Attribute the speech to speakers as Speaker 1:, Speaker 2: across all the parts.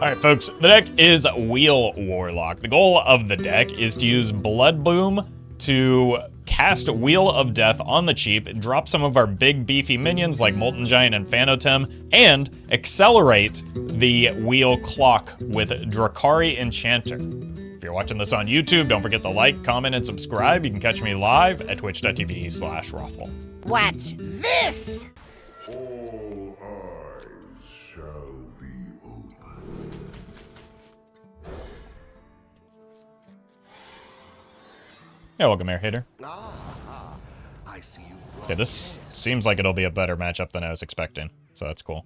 Speaker 1: Alright folks, the deck is Wheel Warlock. The goal of the deck is to use Bloodbloom to cast Wheel of Death on the cheap, drop some of our big beefy minions like Molten Giant and Fanottem, and accelerate the wheel clock with Drakkari Enchanter. If you're watching this on YouTube, don't forget to like, comment, and subscribe. You can catch me live at twitch.tv/Roffle.
Speaker 2: Watch this!
Speaker 3: All eyes shall be open.
Speaker 1: Yeah, welcome, Air Hater.
Speaker 3: I see you.
Speaker 1: Okay, this seems like it'll be a better matchup than I was expecting, so that's cool.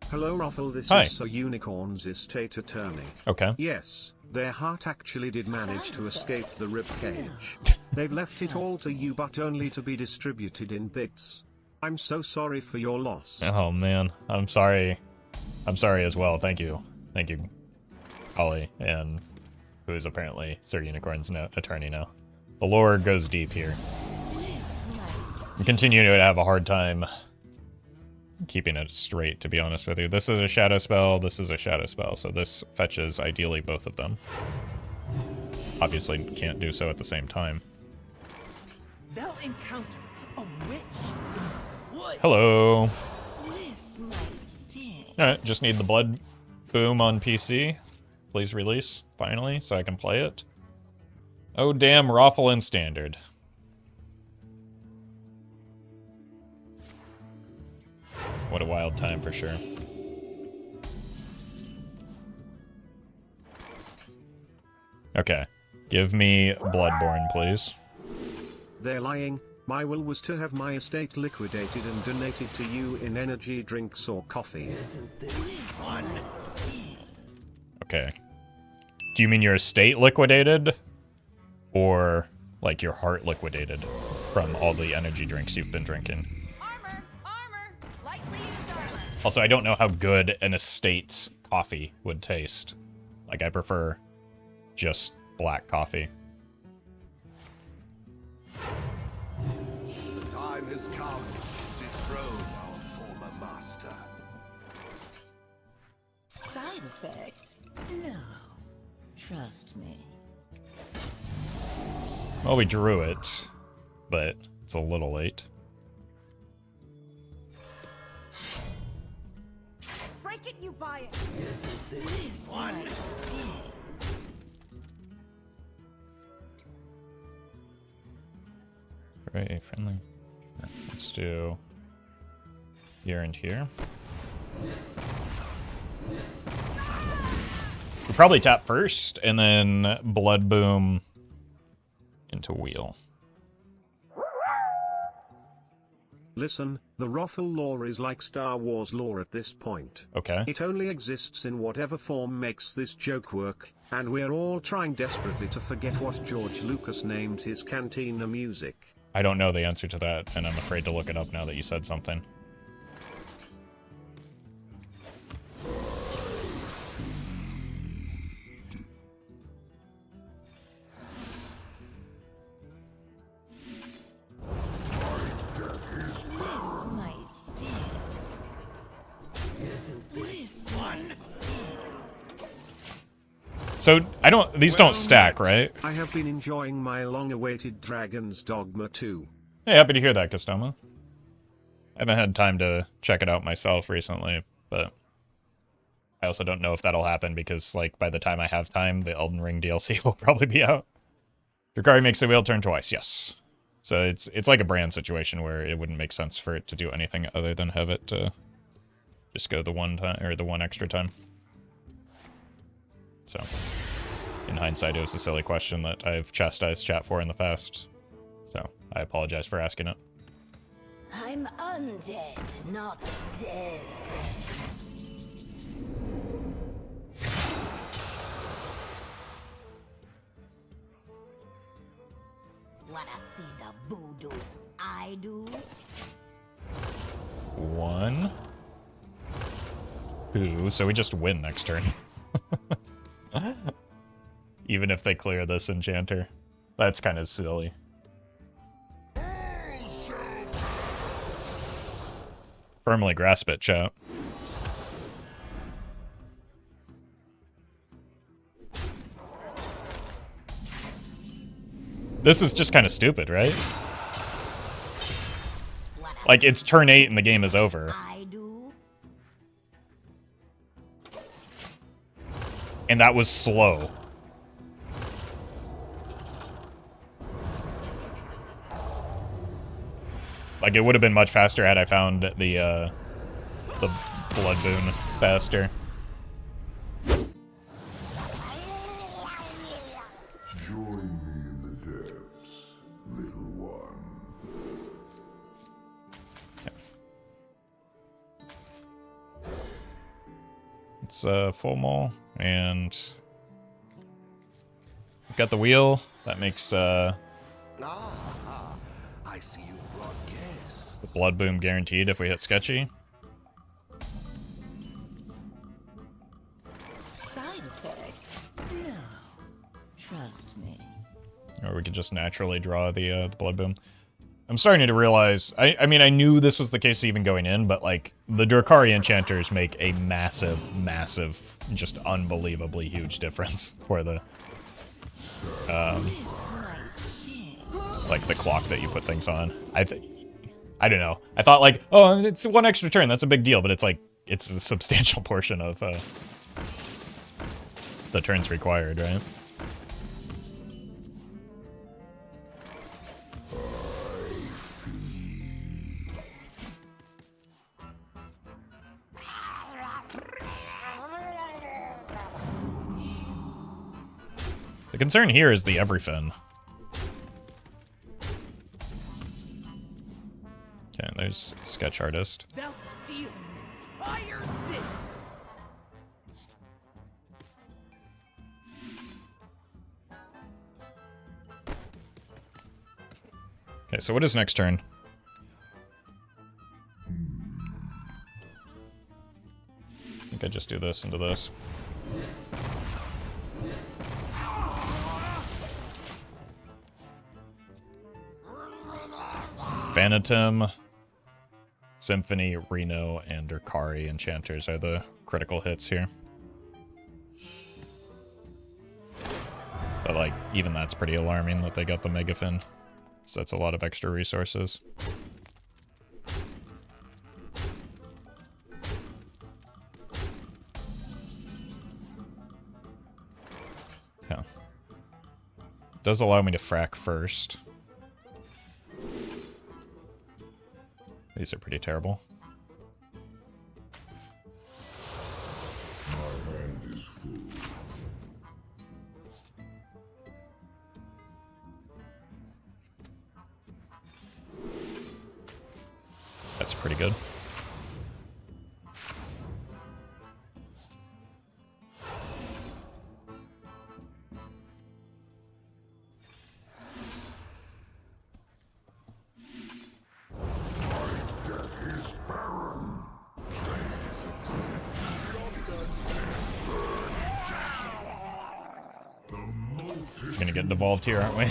Speaker 4: Hello Roffle, this
Speaker 1: Hi.
Speaker 4: is So Unicorn's estate attorney.
Speaker 1: Okay.
Speaker 4: Yes, their heart actually did manage to escape the ribcage. They've left it all to you but only to be distributed in bits. I'm so sorry for your loss.
Speaker 1: Oh man, I'm sorry. I'm sorry as well. Thank you. Thank you, Ollie, and who is apparently Sir Unicorn's attorney now. The lore goes deep here. I continue to have a hard time keeping it straight, to be honest with you. This is a shadow spell, this is a shadow spell, so this fetches ideally both of them. Obviously can't do so at the same time.
Speaker 2: They'll encounter a witch in the woods.
Speaker 1: Hello.
Speaker 2: This might sting.
Speaker 1: Alright, just need the Bloodbloom on PC. Please release, finally, so I can play it. Oh damn, Roffle in Standard. What a wild time for sure. Okay, give me Bloodborne, please.
Speaker 4: They're lying. My will was to have my estate liquidated and donated to you in energy drinks or coffee.
Speaker 2: Isn't this fun?
Speaker 1: Okay. Do you mean your estate liquidated? Or, like, your heart liquidated from all the energy drinks you've been drinking?
Speaker 2: Armor! Lightly used armor.
Speaker 1: Also, I don't know how good an estate coffee would taste. Like, I prefer just black coffee.
Speaker 3: The time has come to dethrone our former master.
Speaker 5: Side effects? No. Trust me.
Speaker 1: Well, we drew it, but it's a little late.
Speaker 2: Break it, you buy it.
Speaker 5: Isn't this fun?
Speaker 1: Very friendly. Sure. Let's do here and here. We probably tap first, and then Bloodbloom into Wheel.
Speaker 4: Listen, the Roffle lore is like Star Wars lore at this point.
Speaker 1: Okay.
Speaker 4: It only exists in whatever form makes this joke work, and we're all trying desperately to forget what George Lucas named his cantina music.
Speaker 1: I don't know the answer to that, and I'm afraid to look it up now that you said something.
Speaker 5: This might sting. Isn't this fun?
Speaker 1: So, I don't, these don't stack, right?
Speaker 4: I have been enjoying my long-awaited Dragon's Dogma 2.
Speaker 1: Hey, happy to hear that, Customa. I haven't had time to check it out myself recently, but I also don't know if that'll happen because, like, by the time I have time, the Elden Ring DLC will probably be out. Drakkari makes the wheel turn twice, yes. So it's like a brand situation where it wouldn't make sense for it to do anything other than have it just go the one time or the one extra time. So, in hindsight, it was a silly question that I've chastised chat for in the past. So, I apologize for asking it.
Speaker 5: I'm undead, not dead. Wanna see the voodoo I do?
Speaker 1: 1, 2, so we just win next turn. Even if they clear this Enchanter. That's kind of silly. Firmly grasp it, chat. This is just kind of stupid, right?
Speaker 5: Let us
Speaker 1: Like, it's turn 8 and the game is over.
Speaker 5: I do.
Speaker 1: And that was slow. Like, it would have been much faster had I found the Bloodbloom faster.
Speaker 3: Join me in the depths, little one.
Speaker 1: It's full mall, and we've got the wheel. That makes
Speaker 3: I see you've brought guests.
Speaker 1: the Bloodbloom guaranteed if we hit sketchy.
Speaker 5: Side effects? No. Trust me.
Speaker 1: Or we could just naturally draw the Bloodbloom. I'm starting to realize, I mean, I knew this was the case even going in, but, like, the Drakkari Enchanters make a massive, massive, just unbelievably huge difference for the, like, the clock that you put things on. I don't know. I thought, like, oh, it's one extra turn, that's a big deal, but it's, like, it's a substantial portion of, the turns required, right? The concern here is the everything. Okay, there's sketch artist.
Speaker 2: They'll steal an entire city.
Speaker 1: Okay, so what is next turn? I think I just do this into this. Fanottem, Symphony, Reno, and Drakkari Enchanters are the critical hits here. But, like, even that's pretty alarming that they got the Megafin. So that's a lot of extra resources. Yeah. Does allow me to frack first. These are pretty terrible.
Speaker 3: My hand is full.
Speaker 1: That's pretty good. We're gonna get devolved here, aren't we?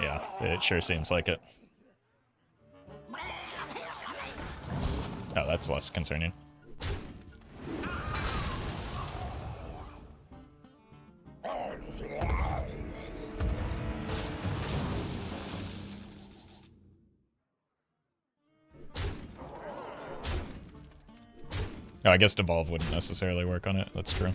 Speaker 1: Yeah, it sure seems like it. Oh, that's less concerning. Oh, I guess devolve wouldn't necessarily work on it. That's true.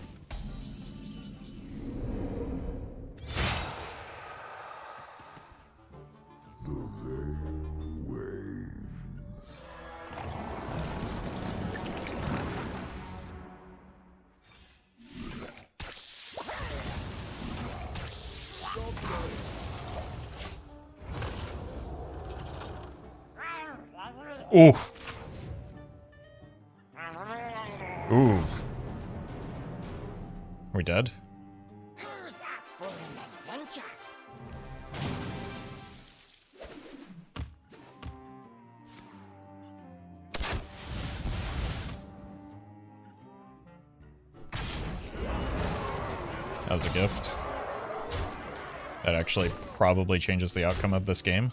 Speaker 1: Ooh. Ooh. We dead?
Speaker 5: Who's up for an adventure?
Speaker 1: That was a gift. That actually probably changes the outcome of this game.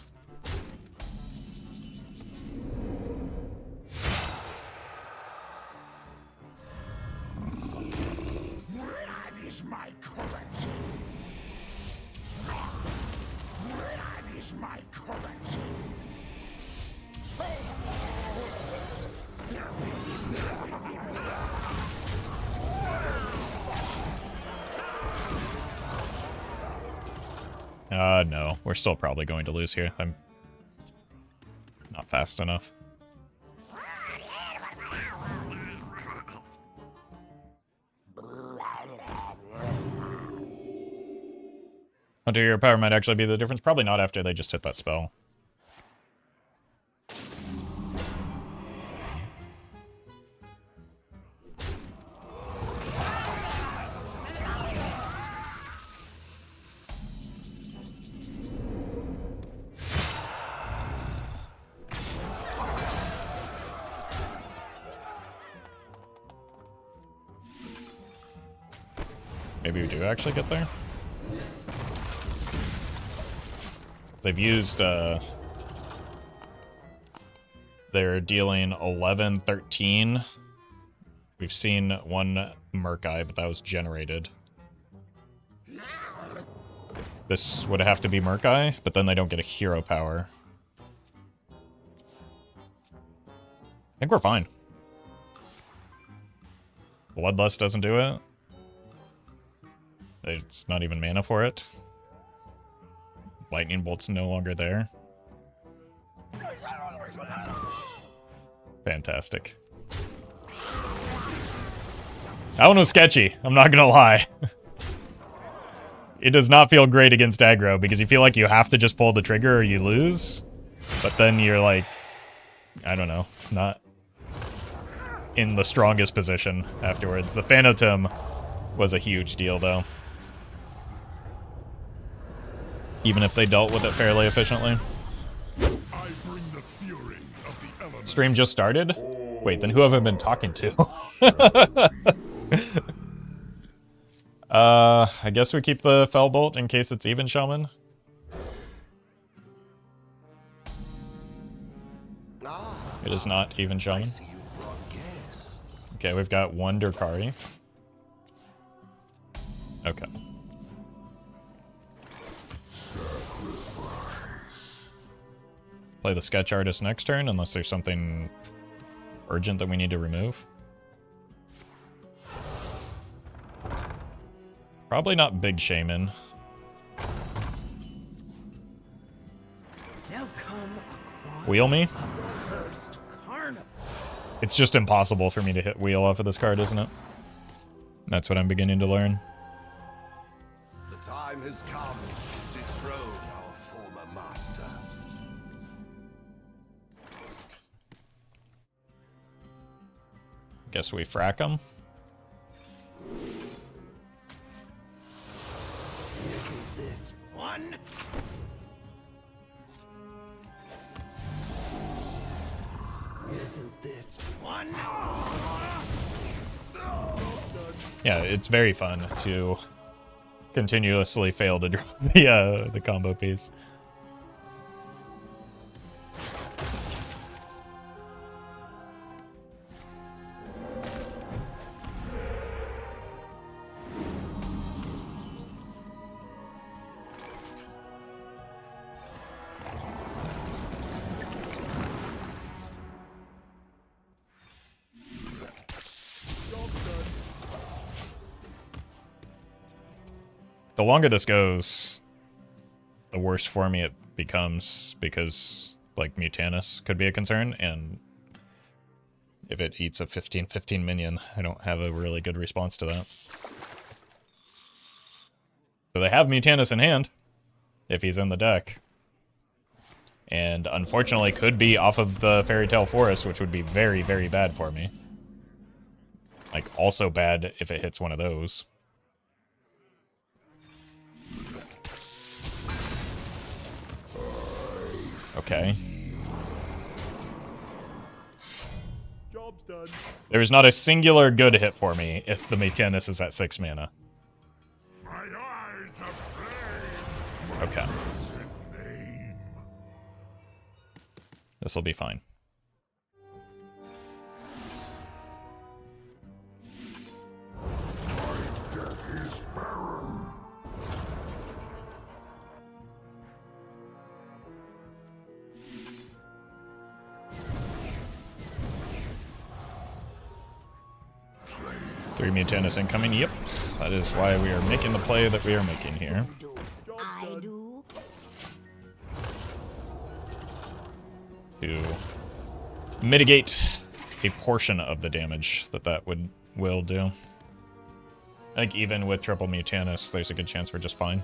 Speaker 3: That is my correction.
Speaker 1: No. We're still probably going to lose here. I'm not fast enough. Hunter, your power might actually be the difference. Probably not after they just hit that spell. Maybe we do actually get there. They've used, they're dealing 11, 13. We've seen one Murk-Eye, but that was generated. This would have to be Murk-Eye, but then they don't get a hero power. I think we're fine. Bloodlust doesn't do it. It's not even mana for it. Lightning Bolt's no longer there. Fantastic. That one was sketchy, I'm not gonna lie. It does not feel great against aggro, because you feel like you have to just pull the trigger or you lose. But then you're like, I don't know, not in the strongest position afterwards. The Fanottem was a huge deal, though. Even if they dealt with it fairly efficiently. Stream just started? Wait, then who have I been talking to? I guess we keep the Felbolt in case it's even Shaman. It is not even Shaman. Okay, we've got one Drakkari. Okay. Play the Sketch Artist next turn, unless there's something urgent that we need to remove. Probably not Big Shaman. Wheel me? It's just impossible for me to hit wheel off of this card, isn't it? That's what I'm beginning to learn.
Speaker 3: The time has come to dethrone our former master.
Speaker 1: Guess we frack him.
Speaker 2: Isn't this fun? Isn't this fun?
Speaker 1: Yeah, it's very fun to continuously fail to draw the combo piece. The longer this goes, the worse for me it becomes, because like Mutanus could be a concern, and if it eats a 15/15 minion, I don't have a really good response to that. So they have Mutanus in hand, if he's in the deck. And unfortunately could be off of the Fairy Tale Forest, which would be very, very bad for me. Like, also bad if it hits one of those. Okay.
Speaker 3: Job's done.
Speaker 1: There's not a singular good hit for me if the Mutanus is at 6 mana.
Speaker 3: My eyes are flame.
Speaker 1: Okay. This will be fine.
Speaker 3: Deck is barren.
Speaker 1: Three Mutanus incoming. Yep. That is why we are making the play that we are making here.
Speaker 5: I do.
Speaker 1: to mitigate a portion of the damage that will do. I think even with triple Mutanus, there's a good chance we're just fine.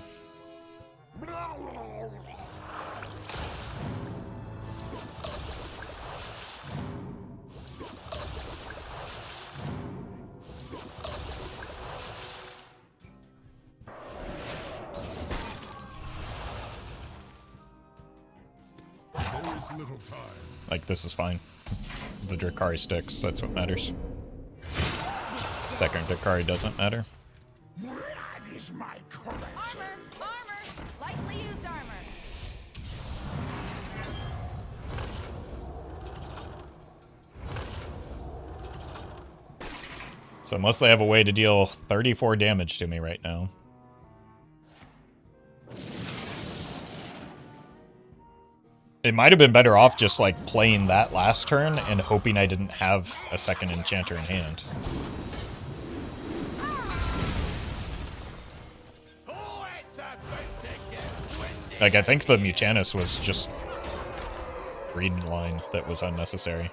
Speaker 1: Like, this is fine. The Drakkari sticks, that's what matters. Second Drakkari doesn't matter.
Speaker 5: Armor! Armor! Lightly used armor.
Speaker 1: So unless they have a way to deal 34 damage to me right now. It might have been better off just, like, playing that last turn and hoping I didn't have a second Enchanter in hand. Like, I think the Mutanus was just green line that was unnecessary.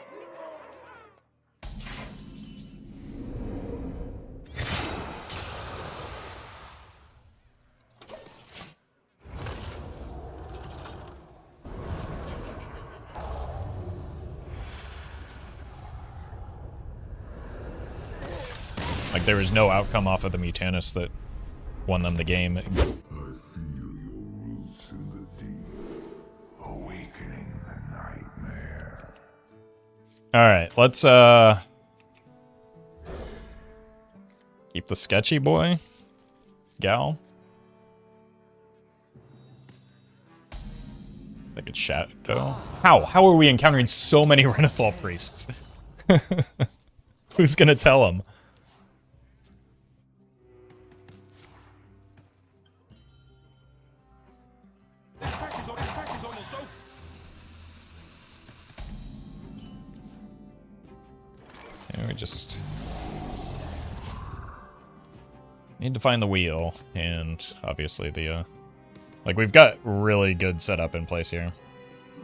Speaker 1: Like, there was no outcome off of the Mutanus that won them the game.
Speaker 6: I feel your roots in the deep, awakening the nightmare.
Speaker 1: Alright, let's keep the sketchy boy. Gal. I think it's Shadow. How are we encountering so many Renathal priests? Who's gonna tell him? And we just need to find the wheel, and obviously the like, we've got really good setup in place here.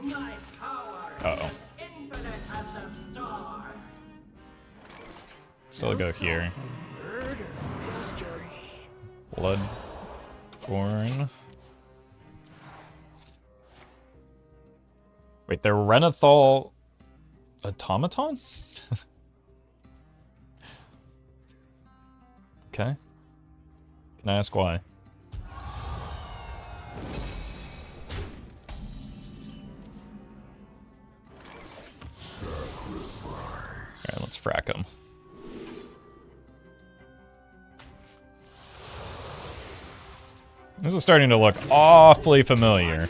Speaker 2: My power
Speaker 1: Uh-oh.
Speaker 2: is infinite as the stars.
Speaker 1: Still go here.
Speaker 2: Murder mystery.
Speaker 1: Bloodborne. Wait, they're Renathal automaton? Okay. Can I ask why? Alright, let's frack him. This is starting to look awfully familiar.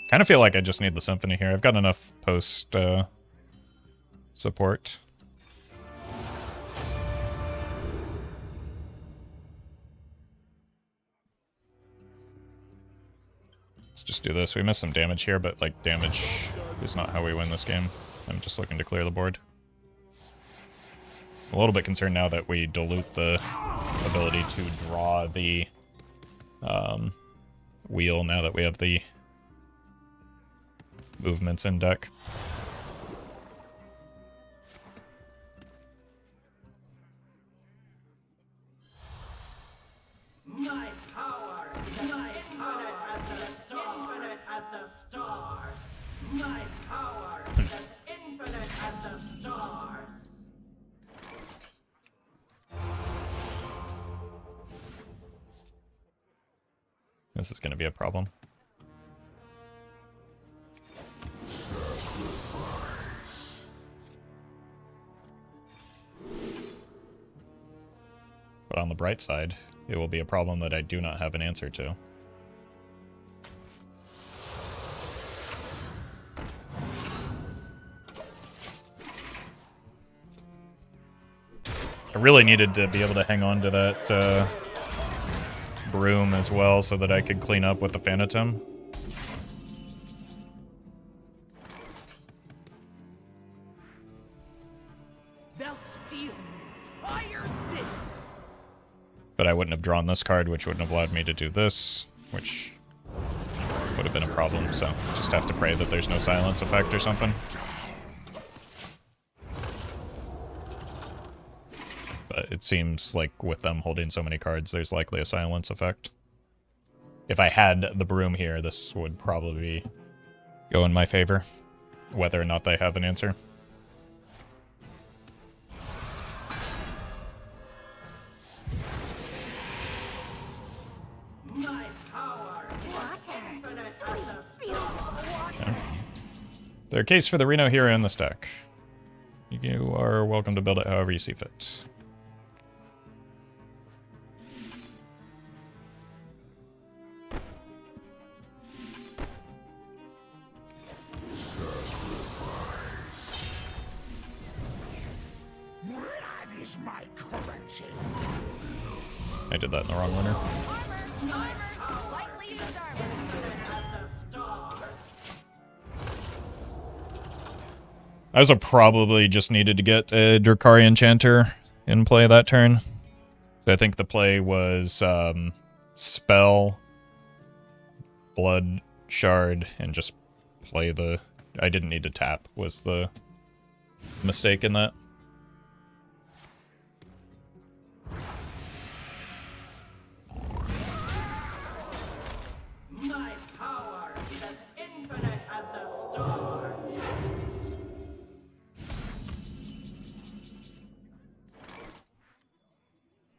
Speaker 1: Kind of feel like I just need the Symphony here. I've got enough post support. Let's just do this. We missed some damage here, but like, damage is not how we win this game. I'm just looking to clear the board. A little bit concerned now that we dilute the ability to draw the wheel now that we have the movements in deck.
Speaker 2: My power is infinite as the stars. My power is as infinite as the stars.
Speaker 1: This is going to be a problem. But on the bright side, it will be a problem that I do not have an answer to. I really needed to be able to hang on to that Broom as well so that I could clean up with the Fanottem.
Speaker 2: They'll steal an entire city.
Speaker 1: But I wouldn't have drawn this card, which wouldn't have allowed me to do this, which would have been a problem, so just have to pray that there's no silence effect or something. But it seems like with them holding so many cards, there's likely a silence effect. If I had the Broom here, this would probably go in my favor, whether or not they have an answer.
Speaker 2: My power is infinite as the stars.
Speaker 1: Okay. There's a case for the Reno hero in this deck. You are welcome to build it however you see fit.
Speaker 6: That is my currency.
Speaker 1: I did that in the wrong order. I also probably just needed to get a Drakkari Enchanter in play that turn. So I think the play was Spell, Blood Shard, and just play the... I didn't need to tap, was the mistake in that.
Speaker 2: My power is as infinite as the stars.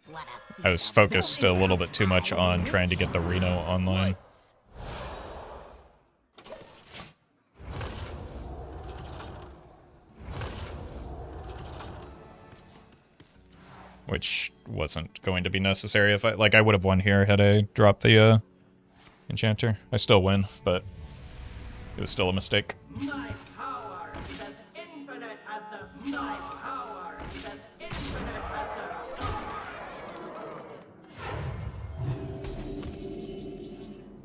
Speaker 5: Let us see
Speaker 1: I was
Speaker 5: the
Speaker 1: focused a little bit too much on trying to get the Reno online. Which wasn't going to be necessary if I would have won here had I dropped the Enchanter. I still win, but it was still a mistake.
Speaker 2: My power is as infinite as the stars. My power is as infinite as the stars.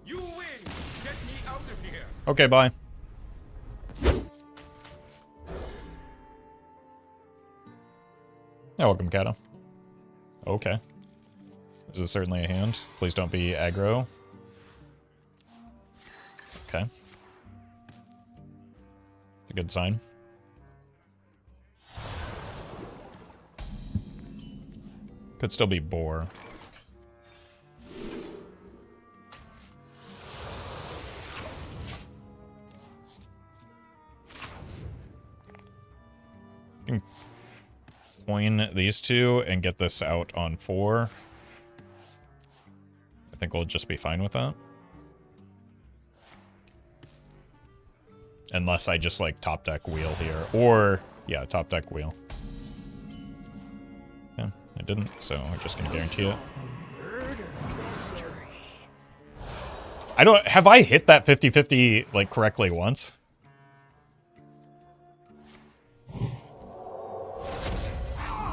Speaker 2: You win! Get me out of here!
Speaker 1: Okay, bye. Yeah, welcome, Kato. Okay. This is certainly a hand. Please don't be aggro. Okay. It's a good sign. Could still be boar. Can coin these two and get this out on 4. I think we'll just be fine with that. Unless I just like top deck wheel here. Or, yeah, top deck wheel. Yeah, I didn't, so we're just gonna guarantee it. I don't, have I hit that 50-50 like correctly once?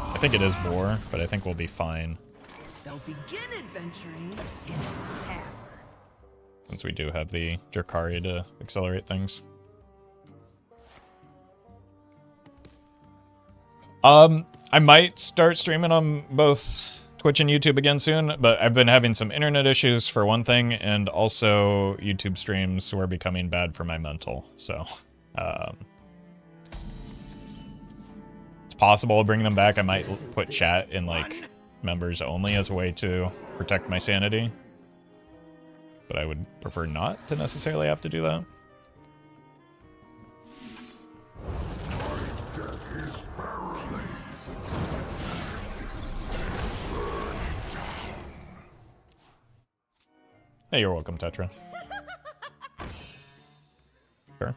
Speaker 1: I think it is boar, but I think we'll be fine.
Speaker 2: They'll begin adventuring in the tavern.
Speaker 1: Since we do have the Drakkari to accelerate things. I might start streaming on both Twitch and YouTube again soon, but I've been having some internet issues for one thing, and also YouTube streams were becoming bad for my mental, so it's possible bringing them back. I might put chat in like members only as a way to protect my sanity, but I would prefer not to necessarily have to do that. Hey, you're welcome, Tetra. Sure.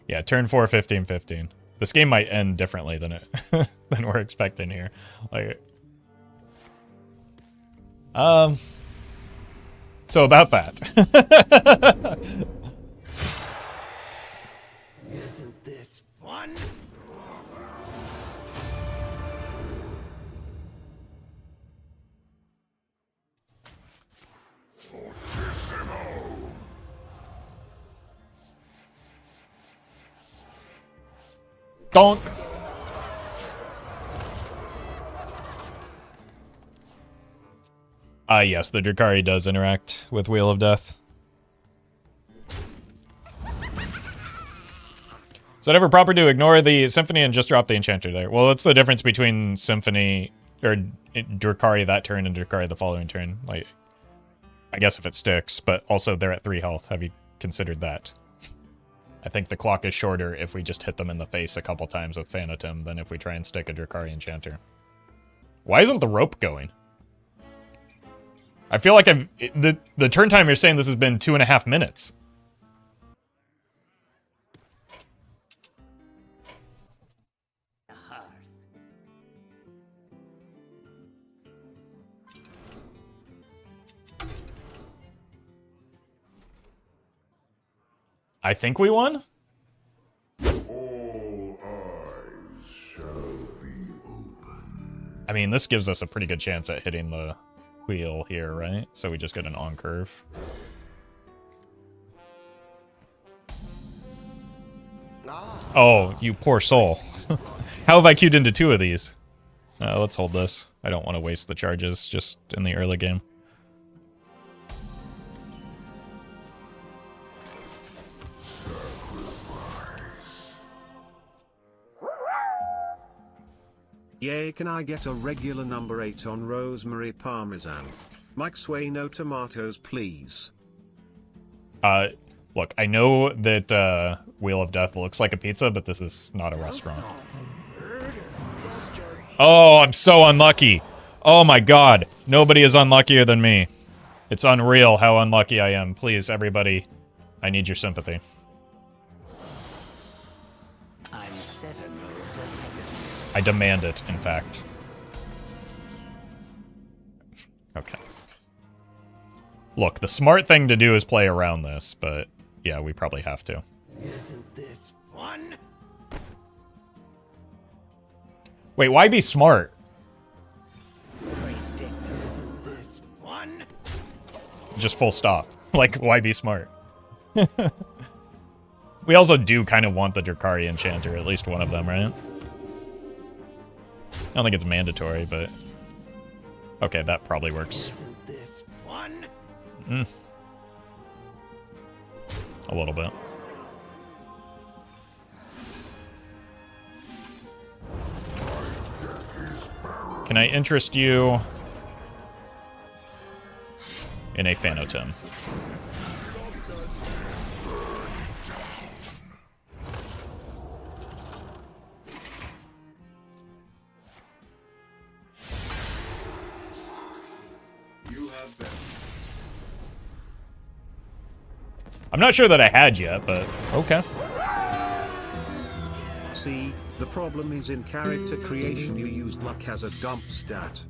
Speaker 1: Yeah, turn 4, 15-15. This game might end differently than it than we're expecting here. Like, so about that.
Speaker 2: Isn't this fun?
Speaker 1: Donk. Yes, the Drakkari does interact with Wheel of Death. Is it ever proper to ignore the Symphony and just drop the Enchanter there? Well, what's the difference between Symphony, or Drakkari that turn and Drakkari the following turn? Like, I guess if it sticks, but also they're at 3 health. Have you considered that? I think the clock is shorter if we just hit them in the face a couple times with Fanottem than if we try and stick a Drakkari Enchanter. Why isn't the rope going? I feel like the turn time you're saying this has been 2.5 minutes. I think we won?
Speaker 6: All eyes shall be open.
Speaker 1: I mean, this gives us a pretty good chance at hitting the wheel here, right? So we just get an on curve. Oh, you poor soul. How have I queued into 2 of these? Let's hold this. I don't want to waste the charges just in the early game.
Speaker 4: Yay, can I get a regular number 8 on rosemary parmesan? Mike Sway, no tomatoes, please.
Speaker 1: Look, I know that Wheel of Death looks like a pizza, but this is not a restaurant. Oh, I'm so unlucky. Oh my god. Nobody is unluckier than me. It's unreal how unlucky I am. Please, everybody, I need your sympathy. I demand it, in fact. Okay. Look, the smart thing to do is play around this, but yeah, we probably have to.
Speaker 2: Isn't this fun?
Speaker 1: Wait, why be smart?
Speaker 2: Isn't this fun?
Speaker 1: Just full stop. Like, why be smart? We also do kind of want the Drakkari Enchanter, at least one of them, right? I don't think it's mandatory, but... Okay, that probably works.
Speaker 2: Isn't this fun?
Speaker 1: A little bit. Can I interest you in a Fanottem? I'm not sure that I had yet, but okay.
Speaker 4: See, the problem is in character creation you used luck as a dump stat.